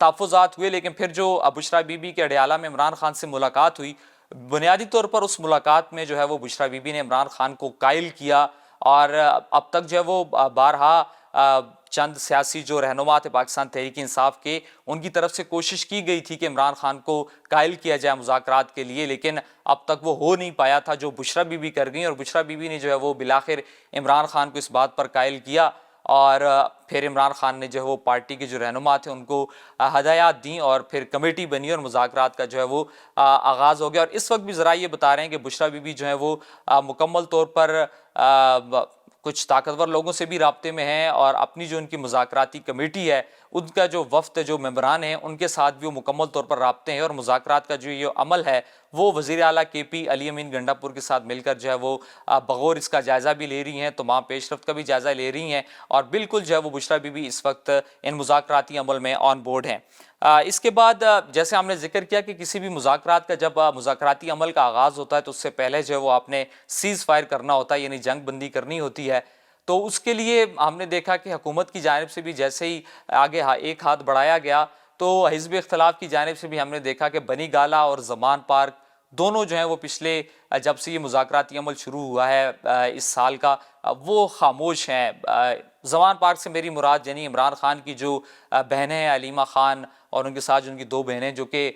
تحفظات ہوئے، لیکن پھر جو بشریٰ بی بی کے اڈیالہ میں عمران خان سے ملاقات ہوئی، بنیادی طور پر اس ملاقات میں جو ہے وہ بشریٰ بی بی نے عمران خان کو قائل کیا، اور اب تک جو ہے وہ بارہا چند سیاسی جو رہنما تھے پاکستان تحریک انصاف کے، ان کی طرف سے کوشش کی گئی تھی کہ عمران خان کو قائل کیا جائے مذاکرات کے لیے، لیکن اب تک وہ ہو نہیں پایا تھا، جو بشریٰ بی بی کر گئیں، اور بشریٰ بی بی نے جو ہے وہ بالآخر عمران خان کو اس بات پر قائل کیا، اور پھر عمران خان نے جو ہے وہ پارٹی کے جو رہنما تھے ان کو ہدایات دیں، اور پھر کمیٹی بنی اور مذاکرات کا جو ہے وہ آغاز ہو گیا۔ اور اس وقت بھی ذرائع یہ بتا رہے ہیں کہ بشریٰ بی بی جو ہے وہ مکمل طور پر کچھ طاقتور لوگوں سے بھی رابطے میں ہیں، اور اپنی جو ان کی مذاکراتی کمیٹی ہے، ان کا جو وفد جو ممبران ہیں، ان کے ساتھ بھی وہ مکمل طور پر رابطے ہیں، اور مذاکرات کا جو یہ عمل ہے وہ وزیر اعلیٰ کے پی علی امین گنڈا پور کے ساتھ مل کر جو ہے وہ بغور اس کا جائزہ بھی لے رہی ہیں، تمام پیش رفت کا بھی جائزہ لے رہی ہیں، اور بالکل جو ہے وہ بشریٰ بی بی اس وقت ان مذاکراتی عمل میں آن بورڈ ہیں۔ اس کے بعد جیسے ہم نے ذکر کیا کہ کسی بھی مذاکرات کا جب مذاکراتی عمل کا آغاز ہوتا ہے تو اس سے پہلے جو ہے وہ آپ نے سیز فائر کرنا ہوتا ہے، یعنی جنگ بندی کرنی ہوتی ہے، تو اس کے لیے ہم نے دیکھا کہ حکومت کی جانب سے بھی جیسے ہی آگے ایک ہاتھ بڑھایا گیا، تو حزب اختلاف کی جانب سے بھی ہم نے دیکھا کہ بنی گالہ اور زمان پارک دونوں جو ہیں وہ پچھلے جب سے یہ مذاکراتی عمل شروع ہوا ہے اس سال کا، وہ خاموش ہیں۔ زمان پارک سے میری مراد یعنی عمران خان کی جو بہنیں ہیں علیمہ خان اور ان کے ساتھ جو ان کی دو بہنیں، جو کہ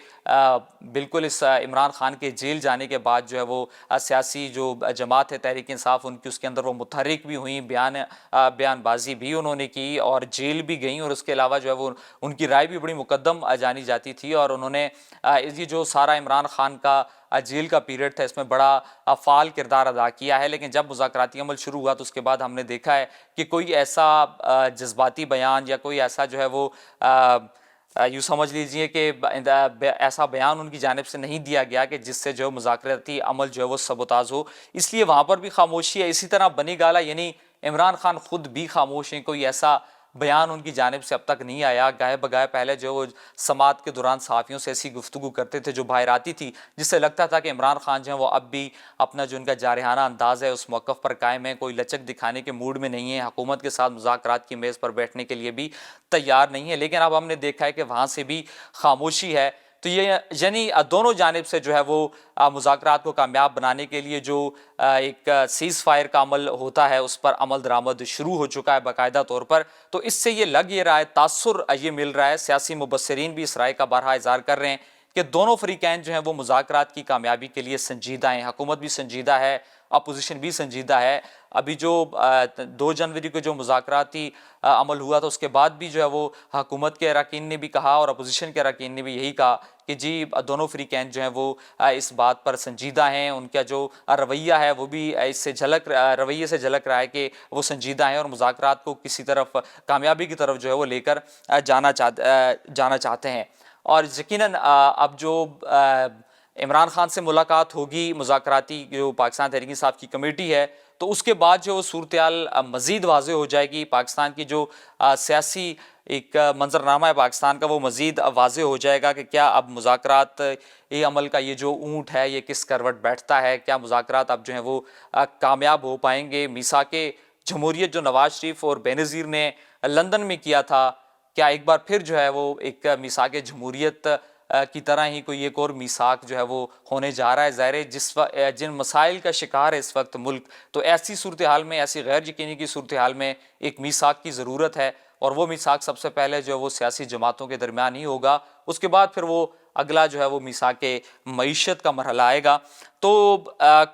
بالکل اس عمران خان کے جیل جانے کے بعد جو ہے وہ سیاسی جو جماعت ہے تحریک انصاف، ان کی اس کے اندر وہ متحرک بھی ہوئیں، بیان بازی بھی انہوں نے کی اور جیل بھی گئیں، اور اس کے علاوہ جو ہے وہ ان کی رائے بھی بڑی مقدم جانی جاتی تھی، اور انہوں نے یہ جو سارا عمران خان کا جیل کا پیریڈ تھا اس میں بڑا فعال کردار ادا کیا ہے۔ لیکن جب مذاکراتی عمل شروع ہوا تو اس کے بعد ہم نے دیکھا ہے کہ کوئی ایسا جذباتی بیان یا کوئی ایسا جو ہے وہ یوں سمجھ لیجئے کہ ایسا بیان ان کی جانب سے نہیں دیا گیا کہ جس سے جو مذاکراتی عمل جو ہے وہ سبوتاژ ہو، اس لیے وہاں پر بھی خاموشی ہے۔ اسی طرح بنی گالہ یعنی عمران خان خود بھی خاموش ہیں، کوئی ایسا بیان ان کی جانب سے اب تک نہیں آیا۔ گاہے بگاہے پہلے جو وہ سماعت کے دوران صحافیوں سے ایسی گفتگو کرتے تھے جو باہر آتی تھی، جس سے لگتا تھا کہ عمران خان جو ہیں وہ اب بھی اپنا جو ان کا جارحانہ انداز ہے اس موقف پر قائم ہے، کوئی لچک دکھانے کے موڈ میں نہیں ہے، حکومت کے ساتھ مذاکرات کی میز پر بیٹھنے کے لیے بھی تیار نہیں ہے۔ لیکن اب ہم نے دیکھا ہے کہ وہاں سے بھی خاموشی ہے، تو یہ یعنی دونوں جانب سے جو ہے وہ مذاکرات کو کامیاب بنانے کے لیے جو ایک سیز فائر کا عمل ہوتا ہے اس پر عمل درآمد شروع ہو چکا ہے باقاعدہ طور پر۔ تو اس سے یہ لگ یہ رہا ہے، تاثر یہ مل رہا ہے، سیاسی مبصرین بھی اس رائے کا بارہا اظہار کر رہے ہیں کہ دونوں فریقین جو ہیں وہ مذاکرات کی کامیابی کے لیے سنجیدہ ہیں، حکومت بھی سنجیدہ ہے، اپوزیشن بھی سنجیدہ ہے۔ ابھی جو 2 جنوری کو جو مذاکراتی عمل ہوا تھا اس کے بعد بھی جو ہے وہ حکومت کے اراکین نے بھی کہا اور اپوزیشن کے اراکین نے بھی یہی کہا کہ جی دونوں فریقین جو ہیں وہ اس بات پر سنجیدہ ہیں، ان کا جو رویہ ہے وہ بھی اس سے رویے سے جھلک رہا ہے کہ وہ سنجیدہ ہیں اور مذاکرات کو کسی طرف کامیابی کی طرف جو ہے وہ لے کر جانا چاہتے ہیں۔ اور یقیناً اب جو عمران خان سے ملاقات ہوگی، مذاکراتی جو پاکستان تحریک انصاف کی کمیٹی ہے، تو اس کے بعد جو صورتحال مزید واضح ہو جائے گی، پاکستان کی جو سیاسی ایک منظرنامہ ہے پاکستان کا وہ مزید واضح ہو جائے گا کہ کیا اب مذاکرات یہ عمل کا یہ جو اونٹ ہے یہ کس کروٹ بیٹھتا ہے، کیا مذاکرات اب جو ہیں وہ کامیاب ہو پائیں گے۔ میثاق جمہوریت جو نواز شریف اور بینظیر نے لندن میں کیا تھا، کیا ایک بار پھر جو ہے وہ ایک میثاق جمہوریت کی طرح ہی کوئی ایک اور میثاق جو ہے وہ ہونے جا رہا ہے؟ ظاہر ہے جن مسائل کا شکار ہے اس وقت ملک، تو ایسی صورتحال میں، ایسی غیر یقینی کی صورتحال میں ایک میثاق کی ضرورت ہے، اور وہ میثاق سب سے پہلے جو ہے وہ سیاسی جماعتوں کے درمیان ہی ہوگا، اس کے بعد پھر وہ اگلا جو ہے وہ میثاق معیشت کا مرحلہ آئے گا۔ تو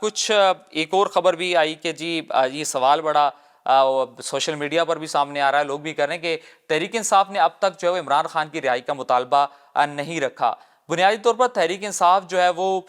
کچھ ایک اور خبر بھی آئی کہ جی یہ سوال بڑا سوشل میڈیا پر بھی سامنے آ رہا ہے، لوگ بھی کر رہے ہیں کہ تحریک انصاف نے اب تک جو ہے وہ عمران خان کی رہائی کا مطالبہ نہیں رکھا۔ بنیادی طور پر تحریک انصاف جو ہے وہ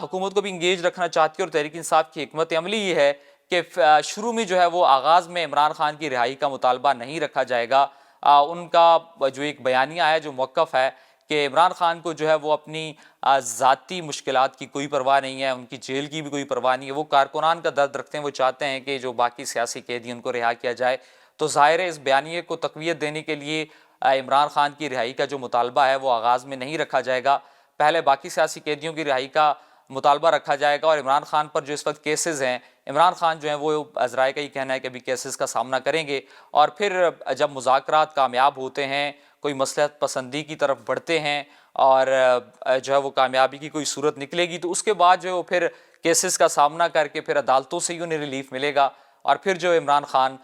حکومت کو بھی انگیج رکھنا چاہتی ہے، اور تحریک انصاف کی حکمت عملی یہ ہے کہ شروع میں جو ہے وہ آغاز میں عمران خان کی رہائی کا مطالبہ نہیں رکھا جائے گا۔ ان کا جو ایک بیانیہ ہے، جو موقف ہے کہ عمران خان کو جو ہے وہ اپنی ذاتی مشکلات کی کوئی پرواہ نہیں ہے، ان کی جیل کی بھی کوئی پرواہ نہیں ہے، وہ کارکنان کا درد رکھتے ہیں، وہ چاہتے ہیں کہ جو باقی سیاسی قیدی ان کو رہا کیا جائے۔ تو ظاہر ہے اس بیانیے کو تقویت دینے کے لیے عمران خان کی رہائی کا جو مطالبہ ہے وہ آغاز میں نہیں رکھا جائے گا، پہلے باقی سیاسی قیدیوں کی رہائی کا مطالبہ رکھا جائے گا، اور عمران خان پر جو اس وقت کیسز ہیں، عمران خان جو ہیں وہ ذرائع کا یہ کہنا ہے کہ ابھی کیسز کا سامنا کریں گے، اور پھر جب مذاکرات کامیاب ہوتے ہیں، کوئی مصلحت پسندی کی طرف بڑھتے ہیں اور جو ہے وہ کامیابی کی کوئی صورت نکلے گی، تو اس کے بعد جو ہے وہ پھر کیسز کا سامنا کر کے پھر عدالتوں سے ہی انہیں ریلیف ملے گا، اور پھر جو عمران خان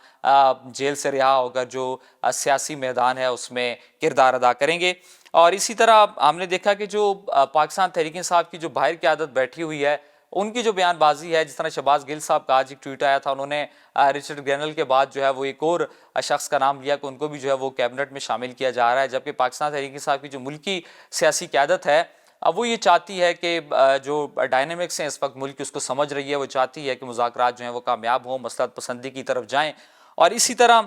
جیل سے رہا ہو کر جو سیاسی میدان ہے اس میں کردار ادا کریں گے۔ اور اسی طرح ہم نے دیکھا کہ جو پاکستان تحریک انصاف کی جو باہر قیادت بیٹھی ہوئی ہے، ان کی جو بیان بازی ہے، جس طرح شہباز گل صاحب کا آج ایک ٹویٹ آیا تھا، انہوں نے رچرڈ گرینل کے بعد جو ہے وہ ایک اور شخص کا نام لیا کہ ان کو بھی جو ہے وہ کیبنٹ میں شامل کیا جا رہا ہے، جبکہ پاکستان تحریک انصاف کی جو ملکی سیاسی قیادت ہے اب وہ یہ چاہتی ہے کہ جو ڈائنامکس ہیں اس وقت ملک کی اس کو سمجھ رہی ہے، وہ چاہتی ہے کہ مذاکرات جو ہیں وہ کامیاب ہوں، مصلحت پسندی کی طرف جائیں۔ اور اسی طرح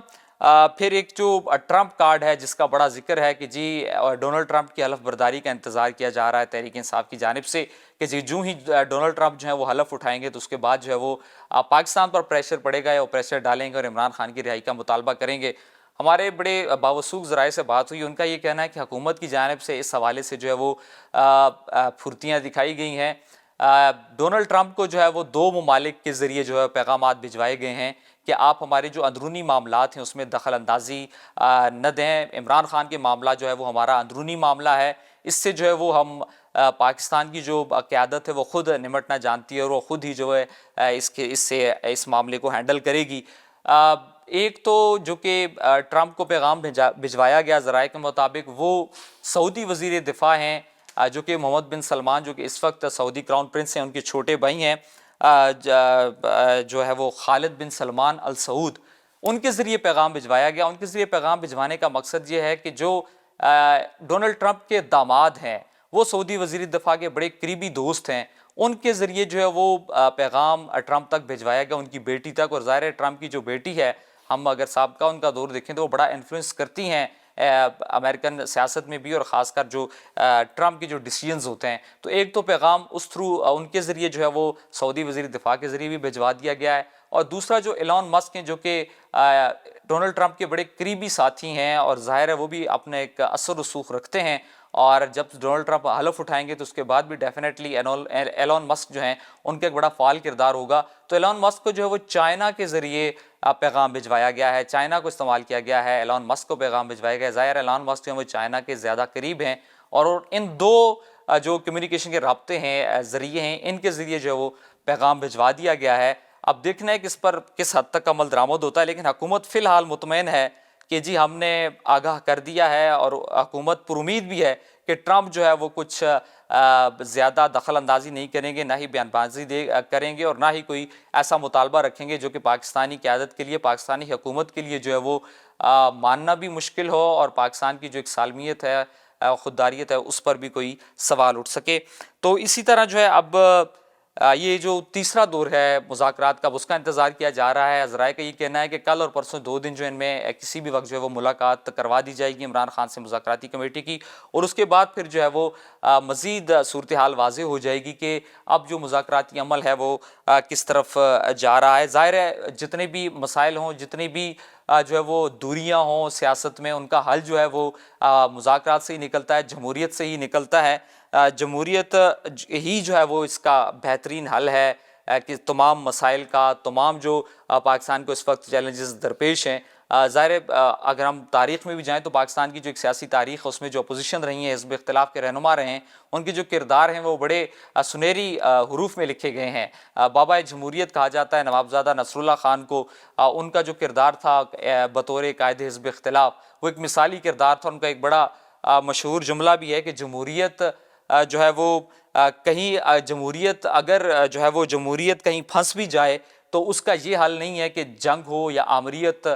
پھر ایک جو ٹرمپ کارڈ ہے جس کا بڑا ذکر ہے کہ جی ڈونلڈ ٹرمپ کی حلف برداری کا انتظار کیا جا رہا ہے تحریک انصاف کی جانب سے کہ جی جو ہی ڈونلڈ ٹرمپ جو ہے وہ حلف اٹھائیں گے تو اس کے بعد جو ہے وہ پاکستان پر پریشر پڑے گا یا وہ پریشر ڈالیں گے اور عمران خان کی رہائی کا مطالبہ کریں گے۔ ہمارے بڑے باوثوق ذرائع سے بات ہوئی، ان کا یہ کہنا ہے کہ حکومت کی جانب سے اس حوالے سے جو ہے وہ پھرتیاں دکھائی گئی ہیں۔ ڈونلڈ ٹرمپ کو جو ہے وہ 2 ممالک کے ذریعے جو ہے پیغامات بھجوائے گئے ہیں کہ آپ ہمارے جو اندرونی معاملات ہیں اس میں دخل اندازی نہ دیں، عمران خان کے معاملہ جو ہے وہ ہمارا اندرونی معاملہ ہے، اس سے جو ہے وہ ہم پاکستان کی جو قیادت ہے وہ خود نمٹنا جانتی ہے اور وہ خود ہی جو ہے اس معاملے کو ہینڈل کرے گی۔ ایک تو جو کہ ٹرمپ کو پیغام بھجوایا گیا ذرائع کے مطابق، وہ سعودی وزیر دفاع ہیں جو کہ محمد بن سلمان، جو کہ اس وقت سعودی کراؤن پرنس ہیں، ان کے چھوٹے بھائی ہیں جو ہے وہ خالد بن سلمان السعود، ان کے ذریعے پیغام بھجوایا گیا۔ ان کے ذریعے پیغام بھجوانے کا مقصد یہ ہے کہ جو ڈونلڈ ٹرمپ کے داماد ہیں وہ سعودی وزیر دفاع کے بڑے قریبی دوست ہیں، ان کے ذریعے جو ہے وہ پیغام ٹرمپ تک بھجوایا گیا، ان کی بیٹی تک۔ اور ظاہر ہے ٹرمپ کی جو بیٹی ہے، ہم اگر سابقہ ان کا دور دیکھیں تو وہ بڑا انفلوئنس کرتی ہیں امریکن سیاست میں بھی، اور خاص کر جو ٹرمپ کے جو ڈیسیژنز ہوتے ہیں، تو ایک تو پیغام اس تھرو ان کے ذریعے جو ہے وہ سعودی وزیر دفاع کے ذریعے بھی بھجوا دیا گیا ہے، اور دوسرا جو ایلون مسک ہیں جو کہ ڈونلڈ ٹرمپ کے بڑے قریبی ساتھی ہیں اور ظاہر ہے وہ بھی اپنے ایک اثر رسوخ رکھتے ہیں، اور جب ڈونلڈ ٹرمپ حلف اٹھائیں گے تو اس کے بعد بھی ڈیفینیٹلی ایلون مسک جو ہیں ان کا ایک بڑا فعال کردار ہوگا۔ تو ایلون مسک کو جو ہے وہ چائنا کے ذریعے پیغام بھجوایا گیا ہے، چائنا کو استعمال کیا گیا ہے، ایلون مسک کو پیغام بھجوایا گیا ہے۔ ظاہر ایلون مسک جو ہے وہ چائنا کے زیادہ قریب ہیں، اور ان 2 جو کمیونیکیشن کے رابطے ہیں، ذریعے ہیں، ان کے ذریعے جو ہے وہ پیغام بھجوا دیا گیا ہے۔ اب دیکھنا ہے کہ اس پر کس حد تک عمل درآمد ہوتا ہے، لیکن حکومت فی الحال مطمئن ہے کہ جی ہم نے آگاہ کر دیا ہے، اور حکومت پر امید بھی ہے کہ ٹرمپ جو ہے وہ کچھ زیادہ دخل اندازی نہیں کریں گے، نہ ہی بیان بازی کریں گے، اور نہ ہی کوئی ایسا مطالبہ رکھیں گے جو کہ پاکستانی قیادت کے لیے، پاکستانی حکومت کے لیے جو ہے وہ ماننا بھی مشکل ہو، اور پاکستان کی جو ایک سالمیت ہے، خودداریت ہے، اس پر بھی کوئی سوال اٹھ سکے۔ تو اسی طرح جو ہے اب یہ جو تیسرا دور ہے مذاکرات کا، اس کا انتظار کیا جا رہا ہے۔ ذرائع کا یہ کہنا ہے کہ کل اور پرسوں 2 دن جو ان میں کسی بھی وقت جو ہے وہ ملاقات کروا دی جائے گی عمران خان سے مذاکراتی کمیٹی کی، اور اس کے بعد پھر جو ہے وہ مزید صورتحال واضح ہو جائے گی کہ اب جو مذاکراتی عمل ہے وہ کس طرف جا رہا ہے۔ ظاہر ہے جتنے بھی مسائل ہوں، جتنی بھی جو ہے وہ دوریاں ہوں سیاست میں، ان کا حل جو ہے وہ مذاکرات سے ہی نکلتا ہے، جمہوریت سے ہی نکلتا ہے۔ جمہوریت ہی جو ہے وہ اس کا بہترین حل ہے کہ تمام مسائل کا، تمام جو پاکستان کو اس وقت چیلنجز درپیش ہیں۔ ظاہر اگر ہم تاریخ میں بھی جائیں تو پاکستان کی جو ایک سیاسی تاریخ ہے اس میں جو اپوزیشن رہی ہیں، حزب اختلاف کے رہنما رہے ہیں، ان کے جو کردار ہیں وہ بڑے سنہری حروف میں لکھے گئے ہیں۔ بابا جمہوریت کہا جاتا ہے نوابزادہ نصر اللہ خان کو، ان کا جو کردار تھا بطور قائد حزب اختلاف وہ ایک مثالی کردار تھا۔ ان کا ایک بڑا مشہور جملہ بھی ہے کہ جمہوریت جو ہے وہ کہیں جمہوریت اگر جو ہے وہ جمہوریت کہیں پھنس بھی جائے تو اس کا یہ حل نہیں ہے کہ جنگ ہو یا آمریت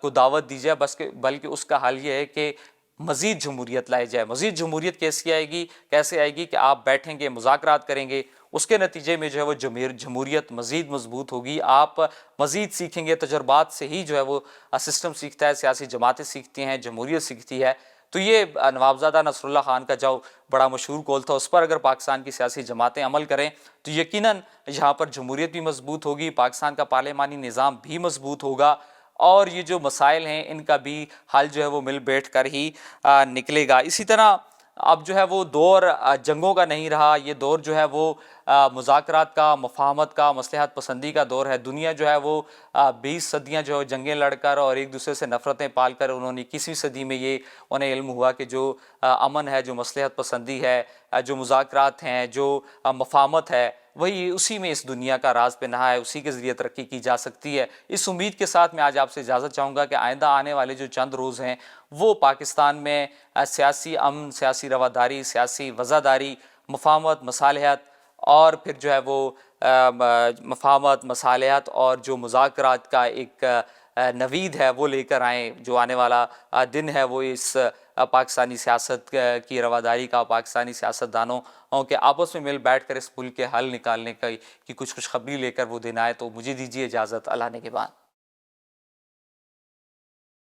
کو دعوت دی جائے، بلکہ اس کا حل یہ ہے کہ مزید جمہوریت لائی جائے۔ مزید جمہوریت کیسے آئے گی کہ آپ بیٹھیں گے، مذاکرات کریں گے، اس کے نتیجے میں جو ہے وہ جمہوریت مزید مضبوط ہوگی، آپ مزید سیکھیں گے۔ تجربات سے ہی جو ہے وہ سسٹم سیکھتا ہے، سیاسی جماعتیں سیکھتی ہیں، جمہوریت سیکھتی ہے۔ تو یہ نوابزادہ نصر اللہ خان کا جو بڑا مشہور قول تھا، اس پر اگر پاکستان کی سیاسی جماعتیں عمل کریں تو یقیناً یہاں پر جمہوریت بھی مضبوط ہوگی، پاکستان کا پارلیمانی نظام بھی مضبوط ہوگا، اور یہ جو مسائل ہیں ان کا بھی حل جو ہے وہ مل بیٹھ کر ہی نکلے گا۔ اسی طرح اب جو ہے وہ دور جنگوں کا نہیں رہا، یہ دور جو ہے وہ مذاکرات کا، مفاہمت کا، مصلحت پسندی کا دور ہے۔ دنیا جو ہے وہ 20 صدیاں جو جنگیں لڑ کر اور ایک دوسرے سے نفرتیں پال کر انہوں نے 21ویں صدی میں یہ انہیں علم ہوا کہ جو امن ہے، جو مصلحت پسندی ہے، جو مذاکرات ہیں، جو مفاہمت ہے، وہی اسی میں اس دنیا کا راز پنہا ہے، اسی کے ذریعے ترقی کی جا سکتی ہے۔ اس امید کے ساتھ میں آج آپ سے اجازت چاہوں گا کہ آئندہ آنے والے جو چند روز ہیں وہ پاکستان میں سیاسی امن، سیاسی رواداری، سیاسی وزاداری، مفاہمت، مصالحت اور پھر جو ہے وہ مفاہمت، مصالحت اور جو مذاکرات کا ایک نوید ہے وہ لے کر آئیں۔ جو آنے والا دن ہے وہ اس پاکستانی سیاست کی رواداری کا، پاکستانی سیاستدانوں کے آپس میں مل بیٹھ کر اس ملک کے حل نکالنے کی کچھ خوشخبری لے کر وہ دن آئے۔ تو مجھے دیجیے اجازت، اللہ نے کے بعد۔